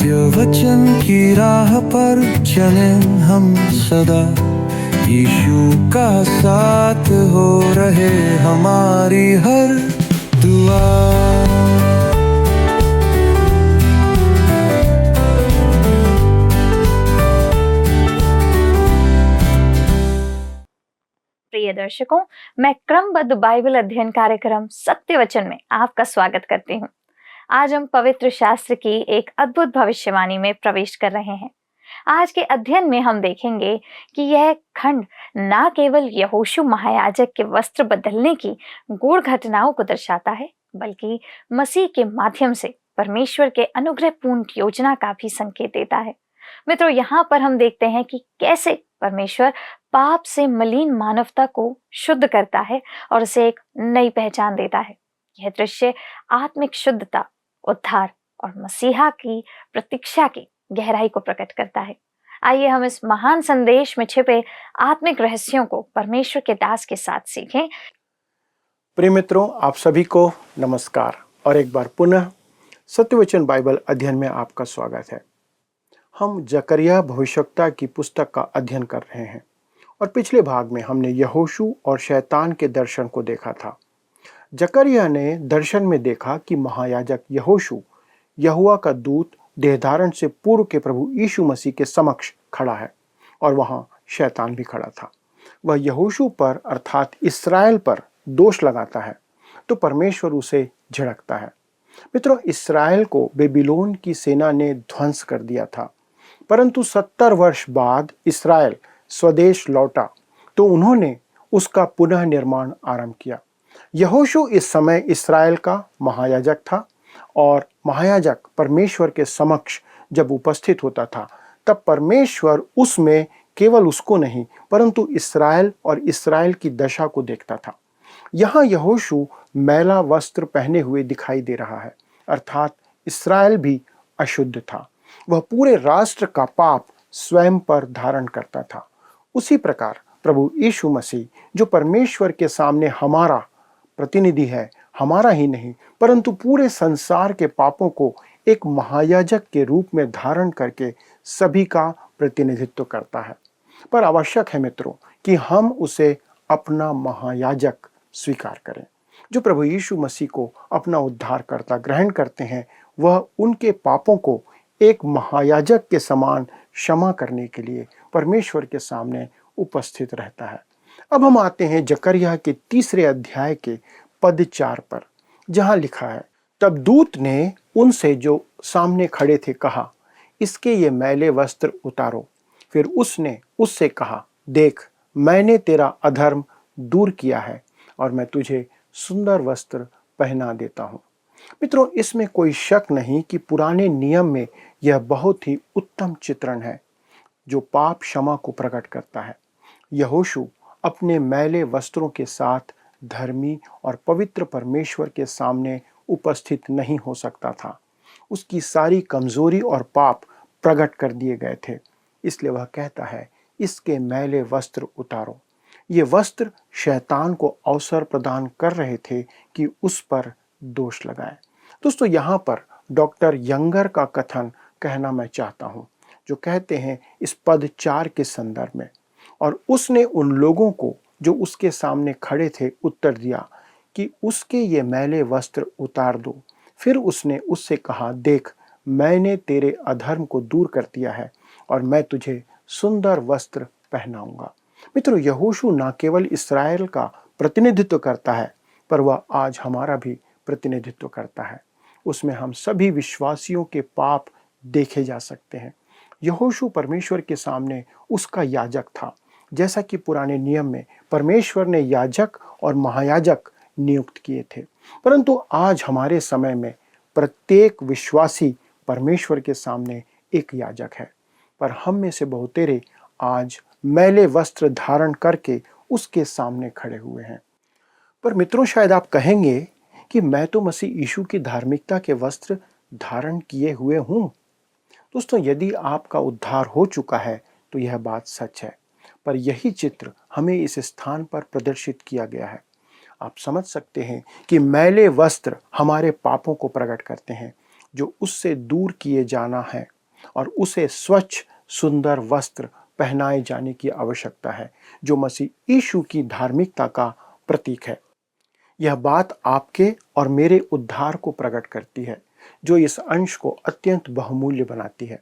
सत्य वचन की राह पर चलें हम सदा। यीशु का साथ हो रहे हमारी हर दुआ। प्रिय दर्शकों, मैं क्रमबद्ध बाइबल अध्ययन कार्यक्रम सत्य वचन में आपका स्वागत करती हूँ। आज हम पवित्र शास्त्र की एक अद्भुत भविष्यवाणी में प्रवेश कर रहे हैं। आज के अध्ययन में हम देखेंगे कि यह खंड न केवल यहोशू महायाजक के वस्त्र बदलने की गूढ़ घटनाओं को दर्शाता है, बल्कि मसीह के माध्यम से परमेश्वर के अनुग्रहपूर्ण योजना का भी संकेत देता है। मित्रों, यहाँ पर हम देखते हैं कि कैसे परमेश्वर पाप से मलिन मानवता को शुद्ध करता है और उसे एक नई पहचान देता है। यह दृश्य आत्मिक शुद्धता, उद्धार और मसीहा की प्रतीक्षा की गहराई को प्रकट करता है। आइए हम इस महान संदेश में छिपे आत्मिक रहस्यों को परमेश्वर के दास के साथ सीखें। प्रिय मित्रों, आप सभी को नमस्कार और एक बार पुनः सत्यवचन बाइबल अध्ययन में आपका स्वागत है। हम जकरिया भविष्यवक्ता की पुस्तक का अध्ययन कर रहे हैं और पिछले भाग में हमने यहोशू और शैतान के दर्शन को देखा था। जकरिया ने दर्शन में देखा कि महायाजक यहोशू यहोवा का दूत देहधारण से पूर्व के प्रभु यीशु मसीह के समक्ष खड़ा है और वहां शैतान भी खड़ा था। वह यहोशू पर अर्थात इस्राएल पर दोष लगाता है तो परमेश्वर उसे झिड़कता है। मित्रों, इस्राएल को बेबीलोन की सेना ने ध्वंस कर दिया था, परंतु 70 वर्ष बाद इस्राएल स्वदेश लौटा तो उन्होंने उसका पुनः निर्माण आरंभ किया। यहोशू इस समय इस्राएल का महायाजक था और महायाजक परमेश्वर के समक्ष जब उपस्थित होता था तब परमेश्वर उसमें केवल उसको नहीं परंतु इस्राएल और इस्राएल की दशा को देखता था। यहाँ यहोशू मैला वस्त्र पहने हुए दिखाई दे रहा है, अर्थात इस्राएल भी अशुद्ध था। वह पूरे राष्ट्र का पाप स्वयं पर धारण करता था। उसी प्रकार प्रभु यीशु मसीह जो परमेश्वर के सामने हमारा प्रतिनिधि है, हमारा ही नहीं परंतु पूरे संसार के पापों को एक महायाजक के रूप में धारण करके सभी का प्रतिनिधित्व करता है। पर आवश्यक है मित्रों कि हम उसे अपना महायाजक स्वीकार करें। जो प्रभु यीशु मसीह को अपना उद्धारकर्ता ग्रहण करते हैं, वह उनके पापों को एक महायाजक के समान क्षमा करने के लिए परमेश्वर के सामने उपस्थित रहता है। अब हम आते हैं जकरिया के 3 अध्याय के पद 4 पर, जहां लिखा है, तब दूत ने उनसे जो सामने खड़े थे कहा, इसके ये मैले वस्त्र उतारो। फिर उसने उससे कहा, देख, मैंने तेरा अधर्म दूर किया है और मैं तुझे सुंदर वस्त्र पहना देता हूं। मित्रों, इसमें कोई शक नहीं कि पुराने नियम में यह बहुत ही उत्तम चित्रण है जो पाप क्षमा को प्रकट करता है। यहोशू अपने मैले वस्त्रों के साथ धर्मी और पवित्र परमेश्वर के सामने उपस्थित नहीं हो सकता था। उसकी सारी कमजोरी और पाप प्रकट कर दिए गए थे, इसलिए वह कहता है, इसके मैले वस्त्र उतारो। ये वस्त्र शैतान को अवसर प्रदान कर रहे थे कि उस पर दोष लगाए। दोस्तों, यहाँ पर डॉक्टर यंगर का कथन कहना मैं चाहता हूँ, जो कहते हैं इस पद 4 के संदर्भ में, और उसने उन लोगों को जो उसके सामने खड़े थे उत्तर दिया कि उसके ये मैले वस्त्र उतार दो। फिर उसने उससे कहा, देख, मैंने तेरे अधर्म को दूर कर दिया है और मैं तुझे सुंदर वस्त्र पहनाऊंगा। मित्रों, यहोशू न केवल इस्राएल का प्रतिनिधित्व करता है पर वह आज हमारा भी प्रतिनिधित्व करता है। उसमें हम सभी विश्वासियों के पाप देखे जा सकते हैं। यहोशू परमेश्वर के सामने उसका याजक था, जैसा कि पुराने नियम में परमेश्वर ने याजक और महायाजक नियुक्त किए थे। परंतु आज हमारे समय में प्रत्येक विश्वासी परमेश्वर के सामने एक याजक है, पर हम में से बहुतेरे आज मैले वस्त्र धारण करके उसके सामने खड़े हुए हैं। पर मित्रों, शायद आप कहेंगे कि मैं तो मसीह यीशु की धार्मिकता के वस्त्र धारण किए हुए हूं। दोस्तों, यदि आपका उद्धार हो चुका है तो यह बात सच है, पर यही चित्र हमें इस स्थान पर प्रदर्शित किया गया है। आप समझ सकते हैं कि मैले वस्त्र हमारे पापों को प्रकट करते हैं जो उससे दूर किए जाना है और उसे स्वच्छ सुंदर वस्त्र पहनाए जाने की आवश्यकता है, जो मसीह यीशु की धार्मिकता का प्रतीक है। यह बात आपके और मेरे उद्धार को प्रकट करती है, जो इस अंश को अत्यंत बहुमूल्य बनाती है।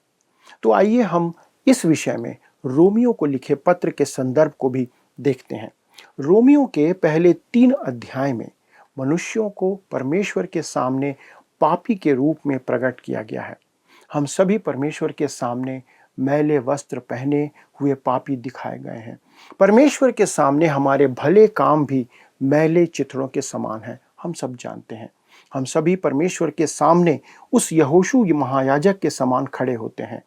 तो आइए हम इस विषय में रोमियो को लिखे पत्र के संदर्भ को भी देखते हैं। रोमियो के पहले 3 अध्याय में मनुष्यों को परमेश्वर के सामने पापी के रूप में प्रकट किया गया है। हम सभी परमेश्वर के सामने मैले वस्त्र पहने हुए पापी दिखाए गए हैं। परमेश्वर के सामने हमारे भले काम भी मैले चिथड़ों के समान हैं, हम सब जानते हैं। हम सभी परमेश्वर के सामने उस यहोशू महायाजक के समान खड़े होते हैं।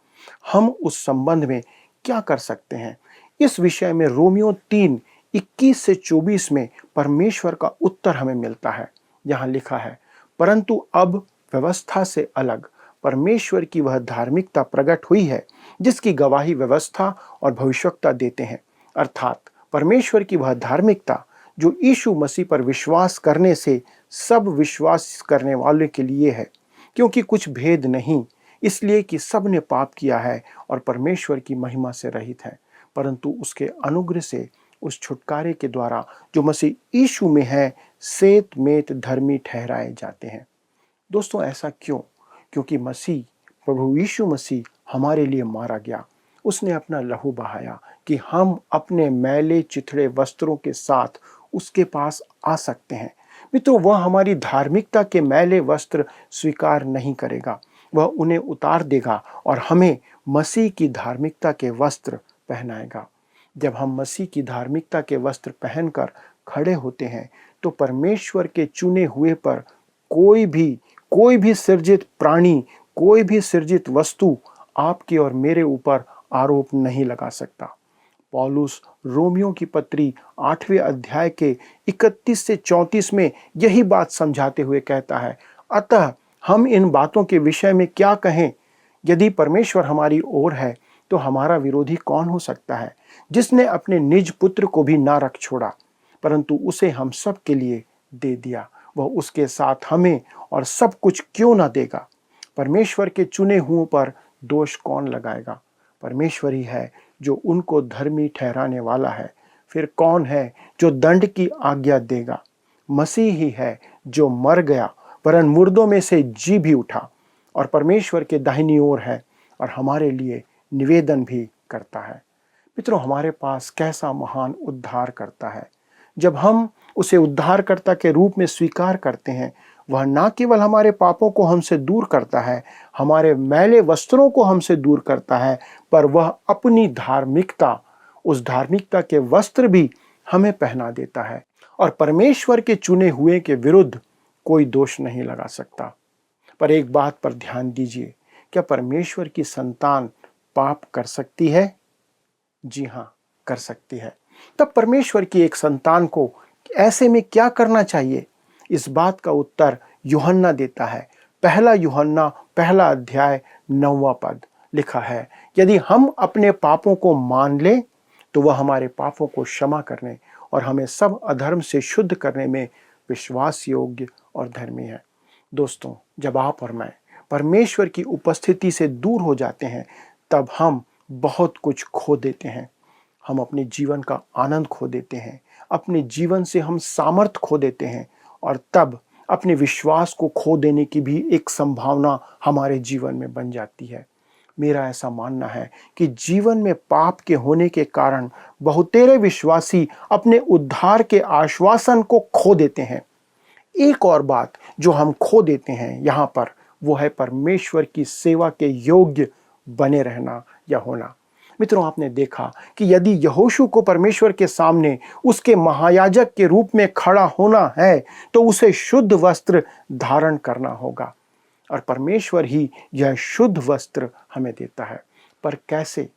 हम उस संबंध में क्या कर सकते हैं? इस विषय में रोमियो 3:21 से 24 में परमेश्वर का उत्तर हमें मिलता है। यहाँ लिखा है, परंतु अब व्यवस्था से अलग परमेश्वर की वह धार्मिकता प्रकट हुई है, जिसकी गवाही व्यवस्था और भविष्यवक्ता देते हैं, अर्थात परमेश्वर की वह धार्मिकता जो यीशु मसीह पर विश्वास करने से सब विश्वास करने वाले के लिए है, क्योंकि कुछ भेद नहीं, इसलिए कि सब ने पाप किया है और परमेश्वर की महिमा से रहित है, परंतु उसके अनुग्रह से उस छुटकारे के द्वारा जो मसीह यीशु में है सेत मेत धर्मी ठहराए जाते हैं। दोस्तों, ऐसा क्यों? क्योंकि मसीह, प्रभु यीशु मसीह हमारे लिए मारा गया। उसने अपना लहू बहाया कि हम अपने मैले चिथड़े वस्त्रों के साथ उसके पास आ सकते हैं। मित्रों, वह हमारी धार्मिकता के मैले वस्त्र स्वीकार नहीं करेगा, वह उन्हें उतार देगा और हमें मसीह की धार्मिकता के वस्त्र पहनाएगा। जब हम मसीह की धार्मिकता के वस्त्र पहनकर खड़े होते हैं तो परमेश्वर के चुने हुए पर कोई भी सृजित प्राणी, कोई भी सृजित वस्तु आपके और मेरे ऊपर आरोप नहीं लगा सकता। पौलुस रोमियो की पत्री 8वें अध्याय के 31 से 34 में यही बात समझाते हुए कहता है, अतः हम इन बातों के विषय में क्या कहें? यदि परमेश्वर हमारी ओर है तो हमारा विरोधी कौन हो सकता है? जिसने अपने निज पुत्र को भी ना रख छोड़ा, परंतु उसे हम सब के लिए दे दिया, वह उसके साथ हमें और सब कुछ क्यों ना देगा? परमेश्वर के चुने हुओं पर दोष कौन लगाएगा? परमेश्वर ही है जो उनको धर्मी ठहराने वाला है। फिर कौन है जो दंड की आज्ञा देगा? मसीह ही है जो मर गया वरन मुर्दों में से जी भी उठा और परमेश्वर के दाहिनी ओर है और हमारे लिए निवेदन भी करता है। मित्रों, हमारे पास कैसा महान उद्धार करता है। जब हम उसे उद्धारकर्ता के रूप में स्वीकार करते हैं, वह न केवल हमारे पापों को हमसे दूर करता है, हमारे मैले वस्त्रों को हमसे दूर करता है, पर वह अपनी धार्मिकता, उस धार्मिकता के वस्त्र भी हमें पहना देता है और परमेश्वर के चुने हुए के विरुद्ध कोई दोष नहीं लगा सकता। पर एक बात पर ध्यान दीजिए, क्या परमेश्वर की संतान पाप कर सकती है? जी हाँ, कर सकती है। तब परमेश्वर की एक संतान को ऐसे में क्या करना चाहिए? इस बात का उत्तर यूहन्ना देता है। 1 यूहन्ना 1 अध्याय 9वां पद लिखा है, यदि हम अपने पापों को मान लें तो वह हमारे पापों को क्षमा करने और हमें सब अधर्म से शुद्ध करने में विश्वास योग्य और धर्मी है। दोस्तों, जब आप और मैं परमेश्वर की उपस्थिति से दूर हो जाते हैं, तब हम बहुत कुछ खो देते हैं। हम अपने जीवन का आनंद खो देते हैं, अपने जीवन से हम सामर्थ्य खो देते हैं और तब अपने विश्वास को खो देने की भी एक संभावना हमारे जीवन में बन जाती है। मेरा ऐसा मानना है कि जीवन में पाप के होने के कारण बहुतेरे विश्वासी अपने उद्धार के आश्वासन को खो देते हैं। एक और बात जो हम खो देते हैं यहाँ पर, वो है परमेश्वर की सेवा के योग्य बने रहना या होना। मित्रों, आपने देखा कि यदि यहोशू को परमेश्वर के सामने उसके महायाजक के रूप में खड़ा होना है तो उसे शुद्ध वस्त्र धारण करना होगा और परमेश्वर ही यह शुद्ध वस्त्र हमें देता है। पर कैसे?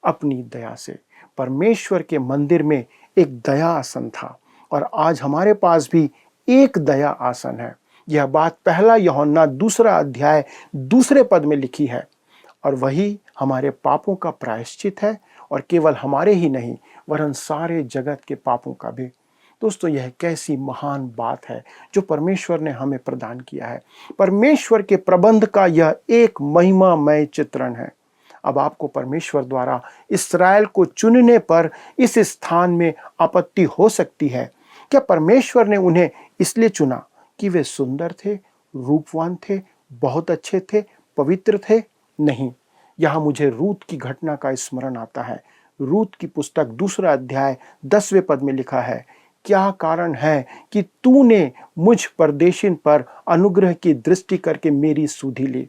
अपनी दया से। परमेश्वर के मंदिर में एक दया आसन था और आज हमारे पास भी एक दया आसन है। यह बात 1 यूहन्ना 2 अध्याय 2 पद में लिखी है और वही हमारे पापों का प्रायश्चित है और केवल हमारे ही नहीं वरन सारे जगत के पापों का भी। दोस्तों, यह कैसी महान बात है जो परमेश्वर ने हमें प्रदान किया है। परमेश्वर के प्रबंध का यह एक महिमामय चित्रण है। अब आपको परमेश्वर द्वारा इस्राएल को चुनने पर इस स्थान में आपत्ति हो सकती है। क्या परमेश्वर ने उन्हें इसलिए चुना कि वे सुंदर थे, रूपवान थे, बहुत अच्छे थे, पवित्र थे? नहीं। यहाँ मुझे रूत की घटना का स्मरण आता है। रूत की पुस्तक 2 अध्याय 10वें पद में लिखा है, क्या कारण है कि तूने मुझ परदेशिन पर अनुग्रह की दृष्टि करके मेरी सुधि ली।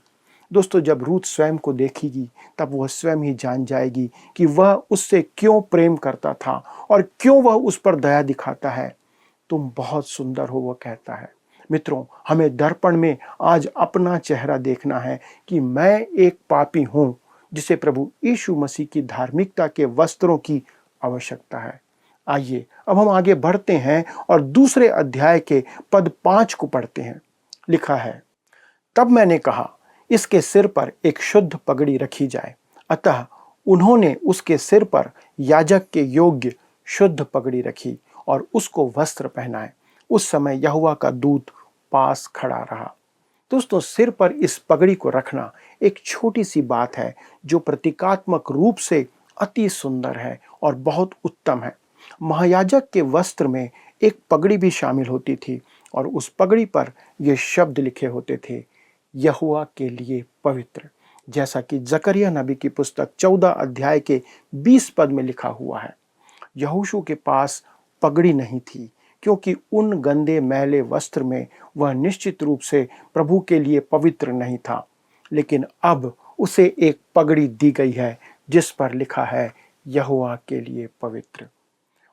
दोस्तों, जब रूत स्वयं को देखेगी तब वह स्वयं ही जान जाएगी कि वह उससे क्यों प्रेम करता था और क्यों वह उस पर दया दिखाता है। तुम बहुत सुंदर हो, वह कहता है। मित्रों, हमें दर्पण में आज अपना चेहरा देखना है कि मैं एक पापी हूं जिसे प्रभु यीशु मसीह की धार्मिकता के वस्त्रों की आवश्यकता है। आइए अब हम आगे बढ़ते हैं और 2 अध्याय के पद 5 को पढ़ते हैं। लिखा है, तब मैंने कहा, इसके सिर पर एक शुद्ध पगड़ी रखी जाए। अतः उन्होंने उसके सिर पर याजक के योग्य शुद्ध पगड़ी रखी और उसको वस्त्र पहनाए। उस समय यहोवा का दूत पास खड़ा रहा। दोस्तों, सिर पर इस पगड़ी को रखना एक छोटी सी बात है जो प्रतीकात्मक रूप से अति सुंदर है और बहुत उत्तम है। महायाजक के वस्त्र में एक पगड़ी भी शामिल होती थी और उस पगड़ी पर ये शब्द लिखे होते थे, यहोवा के लिए पवित्र, जैसा कि जकरिया नबी की पुस्तक 14 अध्याय के 20 पद में लिखा हुआ है। यहोशू के पास पगड़ी नहीं थी क्योंकि उन गंदे मैले वस्त्र में वह निश्चित रूप से प्रभु के लिए पवित्र नहीं था, लेकिन अब उसे एक पगड़ी दी गई है जिस पर लिखा है यहोवा के लिए पवित्र।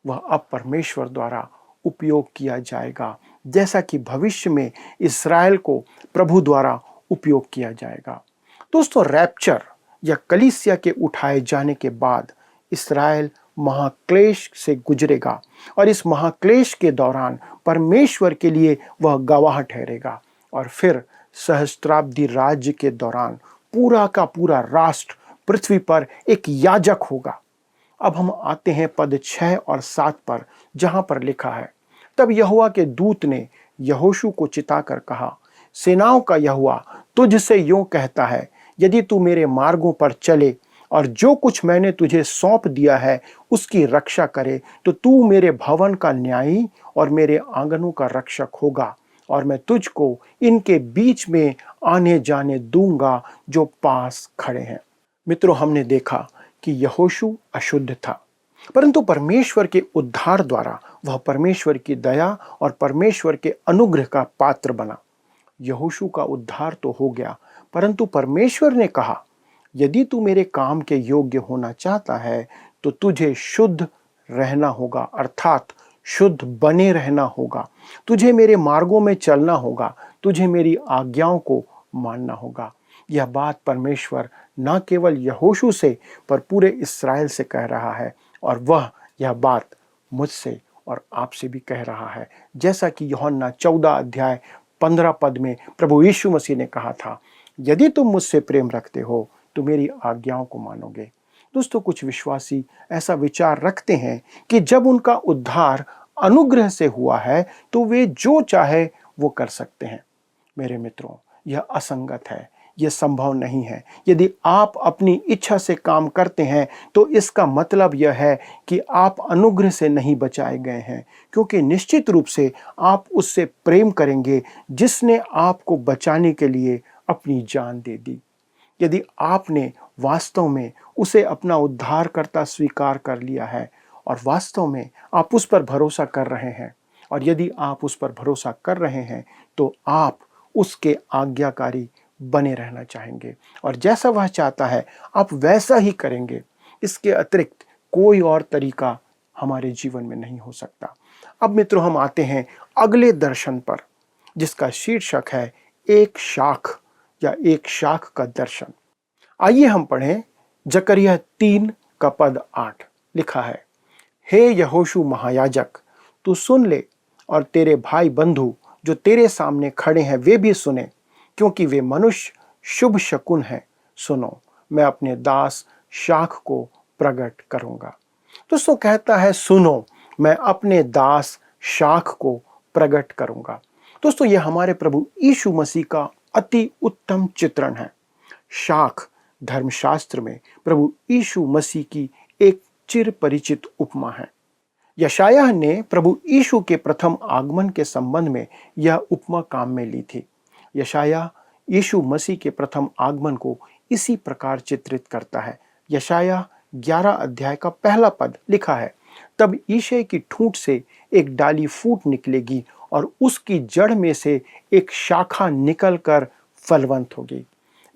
वह अब परमेश्वर द्वारा उपयोग किया जाएगा, जैसा कि भविष्य में इस्राएल को प्रभु द्वारा उपयोग किया जाएगा। दोस्तों, रैप्चर या कलीसिया के उठाए जाने के बाद इस्राएल महाक्लेश से गुजरेगा और इस महाक्लेश के दौरान परमेश्वर के लिए वह गवाह ठहरेगा और फिर सहस्त्राब्दी राज्य के दौरान पूरा का पूरा राष्ट्र पृथ्वी पर एक याजक होगा। अब हम आते हैं पद 6 और 7 पर, जहां पर लिखा है, तब यहोवा के दूत ने यहोशू को चिताकर कहा, सेनाओं का यहोवा तुझसे यूं कहता है, यदि तू मेरे मार्गों पर चले और जो कुछ मैंने तुझे सौंप दिया है उसकी रक्षा करे, तो तू मेरे भवन का न्यायी और मेरे आंगनों का रक्षक होगा और मैं तुझको इनके बीच में आने जाने दूंगा जो पास खड़े हैं। मित्रों, हमने देखा कि यहोशू अशुद्ध था, परंतु परमेश्वर के उद्धार द्वारा वह परमेश्वर की दया और परमेश्वर के अनुग्रह का पात्र बना। यहोशू का उद्धार तो हो गया, परंतु परमेश्वर ने कहा, यदि तू मेरे काम के योग्य होना चाहता है तो तुझे शुद्ध रहना होगा, अर्थात शुद्ध बने रहना होगा। तुझे मेरे मार्गों में चलना होगा, तुझे मेरी आज्ञाओं को मानना होगा। यह बात परमेश्वर न केवल यहोशू से पर पूरे इस्राएल से कह रहा है और वह यह बात मुझसे और आपसे भी कह रहा है, जैसा कि यूहन्ना 14 अध्याय 15 पद में प्रभु यीशु मसीह ने कहा था, यदि तुम मुझसे प्रेम रखते हो तो मेरी आज्ञाओं को मानोगे। दोस्तों, कुछ विश्वासी ऐसा विचार रखते हैं कि जब उनका उद्धार अनुग्रह से हुआ है तो वे जो चाहे वो कर सकते हैं। मेरे मित्रों, यह असंगत है, यह संभव नहीं है। यदि आप अपनी इच्छा से काम करते हैं तो इसका मतलब यह है कि आप अनुग्रह से नहीं बचाए गए हैं, क्योंकि निश्चित रूप से आप उससे प्रेम करेंगे जिसने आपको बचाने के लिए अपनी जान दे दी। यदि आपने वास्तव में उसे अपना उद्धारकर्ता स्वीकार कर लिया है और वास्तव में आप उस पर भरोसा कर रहे हैं, और यदि आप उस पर भरोसा कर रहे हैं तो आप उसके आज्ञाकारी बने रहना चाहेंगे और जैसा वह चाहता है आप वैसा ही करेंगे। इसके अतिरिक्त कोई और तरीका हमारे जीवन में नहीं हो सकता। अब मित्रों, हम आते हैं अगले दर्शन पर, जिसका शीर्षक है एक शाख या एक शाख का दर्शन। आइए हम पढ़ें जकरिया 3 का पद 8। लिखा है, हे यहोशू महायाजक, तू सुन ले और तेरे भाई बंधु जो तेरे सामने खड़े हैं वे भी सुने, क्योंकि वे मनुष्य शुभ शकुन हैं। सुनो, मैं अपने दास शाख को प्रकट करूंगा। दोस्तों, कहता है सुनो, मैं अपने दास शाख को प्रकट करूंगा। दोस्तों, यह हमारे प्रभु यीशु मसीह का अति उत्तम चित्रण है। शाख धर्मशास्त्र में प्रभु यीशु मसीह की एक चिर परिचित उपमा है। यशायाह ने प्रभु यीशु के प्रथम आगमन के संबंध में यह उपमा काम में ली थी। यशायाह यीशु मसीह के प्रथम आगमन को इसी प्रकार चित्रित करता है। यशायाह 11 अध्याय का पहला पद लिखा है, तब यिशै की ठूंठ से एक डाली फूट निकलेगी और उसकी जड़ में से एक शाखा निकलकर फलवंत होगी।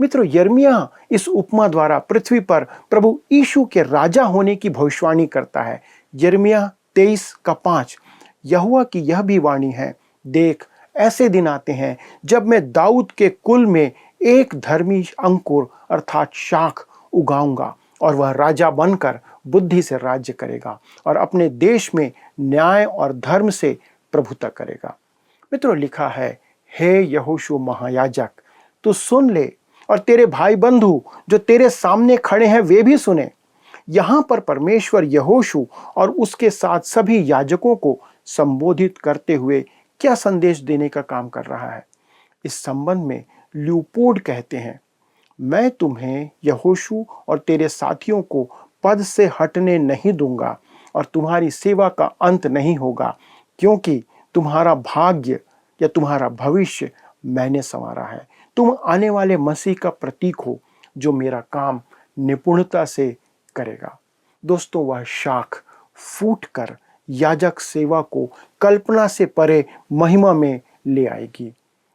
मित्रों, यिर्मयाह इस उपमा द्वारा पृथ्वी पर प्रभु यीशु के राजा होने की भविष्यवाणी करता है। यिर्मयाह 23:5, यहोवा की यह भी वाणी है, देख ऐसे दिन आते हैं जब मैं दाऊद के कुल में एक धर्मी अंकुर अर्थात शाख उगाऊंगा और वह राजा बनकर बुद्धि से राज्य करेगा और अपने देश में न्याय और धर्म से प्रभुता करेगा। मित्रों, लिखा है, हे यहोशू महायाजक, तू सुन ले और तेरे भाई बंधु जो तेरे सामने खड़े हैं वे भी सुने। यहाँ पर परमेश्वर यहोशू और उसके साथ सभी याजकों को संबोधित करते हुए क्या संदेश देने का काम कर रहा है। इस संबंध में ल्यूपोड कहते हैं, मैं तुम्हें यहोशू और तेरे साथियों को पद से हटने नहीं दूंगा और तुम्हारी सेवा का अंत नहीं होगा, क्योंकि तुम्हारा भाग्य या तुम्हारा भविष्य मैंने संवारा है। तुम आने वाले मसीह का प्रतीक हो जो मेरा काम निपुणता से करेगा। दोस्तों, वह शाख फूट कर याजक सेवा को कल्पना से परे महिमा में ले आएगी।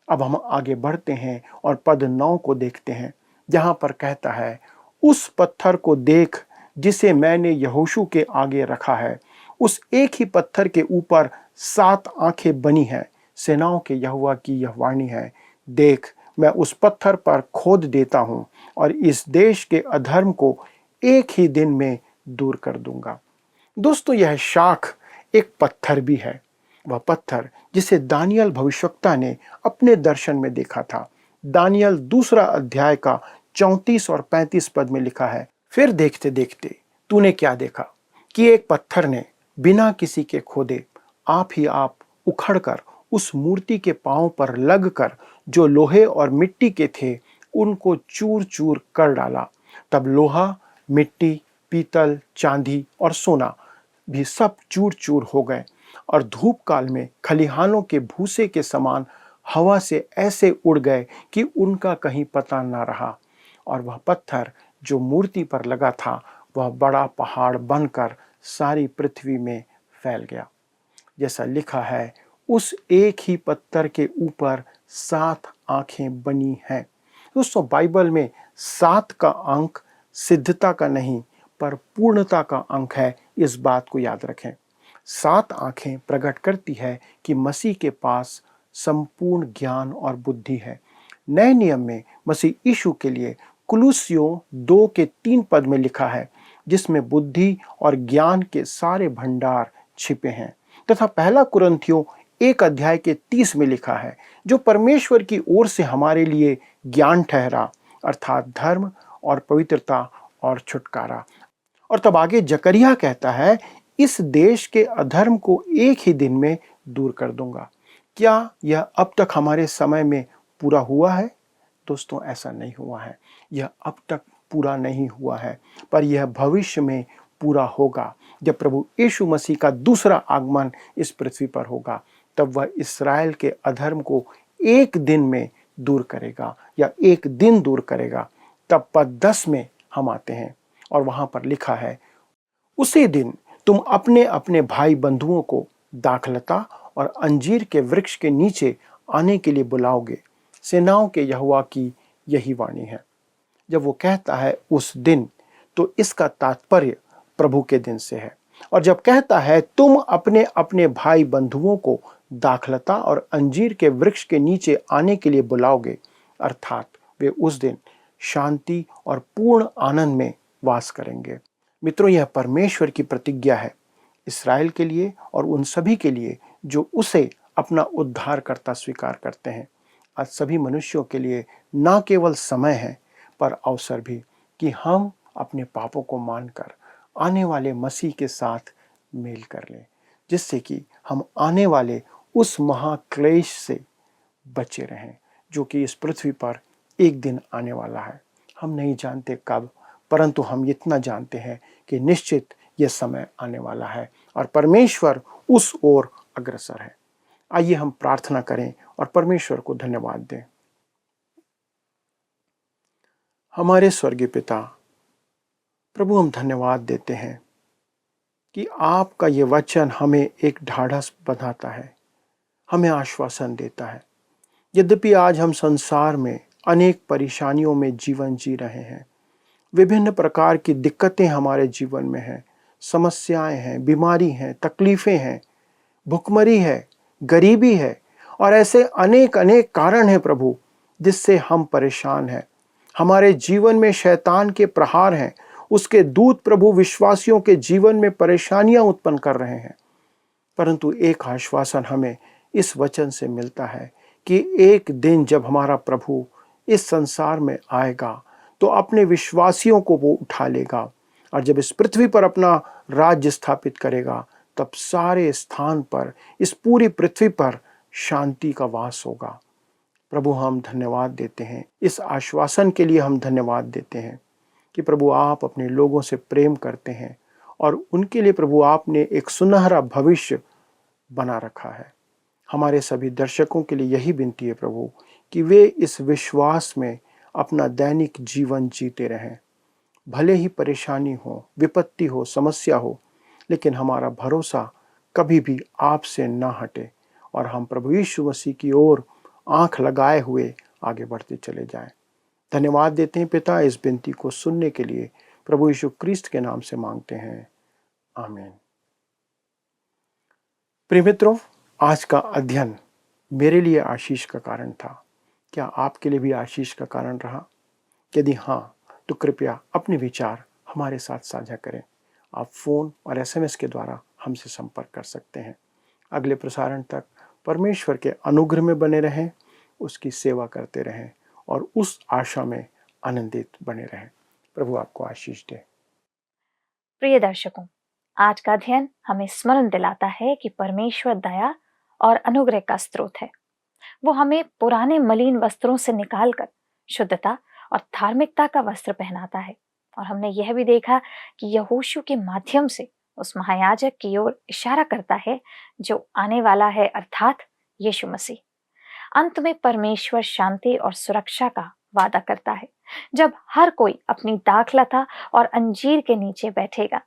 अब हम आगे बढ़ते हैं और पद 9 को देखते हैं, जहां पर कहता है, उस पत्थर को देख जिसे मैंने यहोशू के आगे रखा है, उस एक ही पत्थर के ऊपर 7 आंखें बनी हैं। सेनाओं के यहोवा की यह वाणी है, देख मैं उस पत्थर पर खोद देता हूं और इस देश के अधर्म को एक ही दिन में दूर कर दूंगा। दोस्तों, यह शाख एक पत्थर भी है, वह पत्थर जिसे दानियल भविष्यवक्ता ने अपने दर्शन में देखा था। दानियल 2 अध्याय का 34 और 35 पद में लिखा है, फिर देखते देखते तूने क्या देखा कि एक पत्थर ने बिना किसी के खोदे आप ही आप उखड़कर उस मूर्ति के पांव पर लगकर जो लोहे और मिट्टी के थे उनको चूर चूर कर डाला। तब लोहा, मिट्टी, पीतल, चांदी और सोना भी सब चूर चूर हो गए और धूप काल में खलिहानों के भूसे के समान हवा से ऐसे उड़ गए कि उनका कहीं पता न रहा। और वह पत्थर जो मूर्ति पर लगा था वह बड़ा पहाड़ बनकर सारी पृथ्वी में फैल गया। जैसा लिखा है, उस एक ही पत्थर के ऊपर 7 आंखें बनी हैं। दोस्तों, बाइबल में 7 का अंक सिद्धता का नहीं पर पूर्णता का अंक है, इस बात को याद रखें। 7 आंखें प्रकट करती है कि मसीह के पास संपूर्ण ज्ञान और बुद्धि है। नए नियम में मसीह यीशु के लिए कुलुस्सियों 2 के 3 पद में लिखा है, जिसमें बुद्धि और ज्ञान के सारे भंडार छिपे हैं, तथा पहला कुरिन्थियों 1 अध्याय के 30 में लिखा है, जो परमेश्वर की ओर से हमारे लिए ज्ञान ठहरा, अर्थात धर्म और पवित्रता और छुटकारा। और तब आगे जकरिया कहता है, इस देश के अधर्म को एक ही दिन में दूर कर दूंगा। क्या यह अब तक हमारे समय में पूरा हुआ है? दोस्तों, ऐसा नहीं हुआ है। यह अब तक पूरा नहीं हुआ है, पर यह भविष्य में पूरा होगा जब प्रभु यीशु मसीह का दूसरा आगमन इस पृथ्वी पर होगा। तब वह इस्राएल के अधर्म को एक दिन में दूर करेगा या एक दिन दूर करेगा। तब पद 10 में हम आते हैं और वहां पर लिखा है, उसी दिन तुम अपने अपने भाई बंधुओं को दाखलता और अंजीर के वृक्ष के नीचे आने के लिए बुलाओगे। सेनाओं के यहोवा की यही वाणी है। जब वो कहता है उस दिन, तो इसका तात्पर्य प्रभु के दिन से है। और जब कहता है तुम अपने अपने भाई बंधुओं को दाखलता और अंजीर के वृक्ष के नीचे आने के लिए बुलाओगे, अर्थात वे उस दिन शांति और पूर्ण आनंद में वास करेंगे। मित्रों, यह परमेश्वर की प्रतिज्ञा है इस्राएल के लिए और उन सभी के लिए जो उसे अपना उद्धारकर्ता स्वीकार करते हैं। आज सभी मनुष्यों के लिए न केवल समय है पर अवसर भी कि हम अपने पापों को मानकर आने वाले मसीह के साथ मेल कर लें, जिससे कि हम आने वाले उस महाक्लेश से बचे रहें जो कि इस पृथ्वी पर एक दिन आने वाला है। हम नहीं जानते कब, परंतु हम इतना जानते हैं कि निश्चित यह समय आने वाला है और परमेश्वर उस ओर अग्रसर है। आइए हम प्रार्थना करें और परमेश्वर को धन्यवाद दें। हमारे स्वर्गीय पिता, प्रभु, हम धन्यवाद देते हैं कि आपका ये वचन हमें एक ढाढ़स बंधाता है, हमें आश्वासन देता है। यद्यपि आज हम संसार में अनेक परेशानियों में जीवन जी रहे हैं, विभिन्न प्रकार की दिक्कतें हमारे जीवन में हैं, समस्याएं हैं, बीमारी हैं, तकलीफें हैं, भुखमरी है, गरीबी है और ऐसे अनेक अनेक कारण हैं प्रभु जिससे हम परेशान हैं। हमारे जीवन में शैतान के प्रहार हैं, उसके दूत प्रभु विश्वासियों के जीवन में परेशानियां उत्पन्न कर रहे हैं। परंतु एक आश्वासन हमें इस वचन से मिलता है कि एक दिन जब हमारा प्रभु इस संसार में आएगा तो अपने विश्वासियों को वो उठा लेगा और जब इस पृथ्वी पर अपना राज्य स्थापित करेगा तब सारे स्थान पर, इस पूरी पृथ्वी पर शांति का वास होगा। प्रभु, हम धन्यवाद देते हैं, इस आश्वासन के लिए हम धन्यवाद देते हैं कि प्रभु आप अपने लोगों से प्रेम करते हैं और उनके लिए प्रभु आपने एक सुनहरा भविष्य बना रखा है। हमारे सभी दर्शकों के लिए यही विनती है प्रभु कि वे इस विश्वास में अपना दैनिक जीवन जीते रहें। भले ही परेशानी हो, विपत्ति हो, समस्या हो, लेकिन हमारा भरोसा कभी भी आपसे ना हटे और हम प्रभु यीशु मसीह की ओर आंख लगाए हुए आगे बढ़ते चले जाएं। धन्यवाद देते हैं पिता, इस विनती को सुनने के लिए प्रभु यीशु क्रिस्त के नाम से मांगते हैं, आमीन। प्रिय मित्रों, आज का अध्ययन मेरे लिए आशीष का कारण था। क्या आपके लिए भी आशीष का कारण रहा? यदि हाँ, तो कृपया अपने विचार हमारे साथ साझा करें। आप फ़ोन और SMS के द्वारा हमसे संपर्क कर सकते हैं। अगले प्रसारण तक परमेश्वर के अनुग्रह में बने रहें, उसकी सेवा करते रहें और उस आशा में आनंदित बने रहें। प्रभु आपको आशीष दे। प्रिय दर्शकों, आज का अध्ययन हमें स्मरण दिलाता है कि परमेश्वर दया और अनुग्रह का स्रोत है। वो हमें पुराने मलिन वस्त्रों से निकालकर शुद्धता और धार्मिकता का वस्त्र पहनाता है। और हमने यह भी देखा कि यहोशू के माध्यम से उस महायाजक की ओर इशारा करता है जो आने वाला है, अर्थात यीशु मसीह। अंत में परमेश्वर शांति और सुरक्षा का वादा करता है जब हर कोई अपनी दाखलता और अंजीर के नीचे बैठेगा।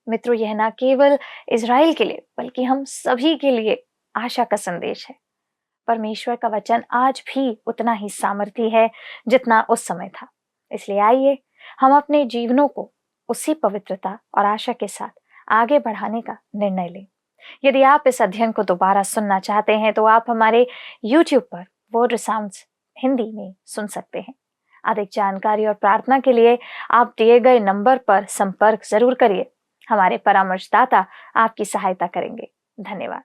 मित्रों, यह न केवल इज़राइल के लिए बल्कि हम सभी के लिए आशा का संदेश है। परमेश्वर का वचन आज भी उतना ही सामर्थी है जितना उस समय था। इसलिए आइए हम अपने जीवनों को उसी पवित्रता और आशा के साथ आगे बढ़ाने का निर्णय लें। यदि आप इस अध्ययन को दोबारा सुनना चाहते हैं तो आप हमारे YouTube पर वर्ड साउंड्स हिंदी में सुन सकते हैं। अधिक जानकारी और प्रार्थना के लिए आप दिए गए नंबर पर संपर्क जरूर करिए। हमारे परामर्शदाता आपकी सहायता करेंगे। धन्यवाद।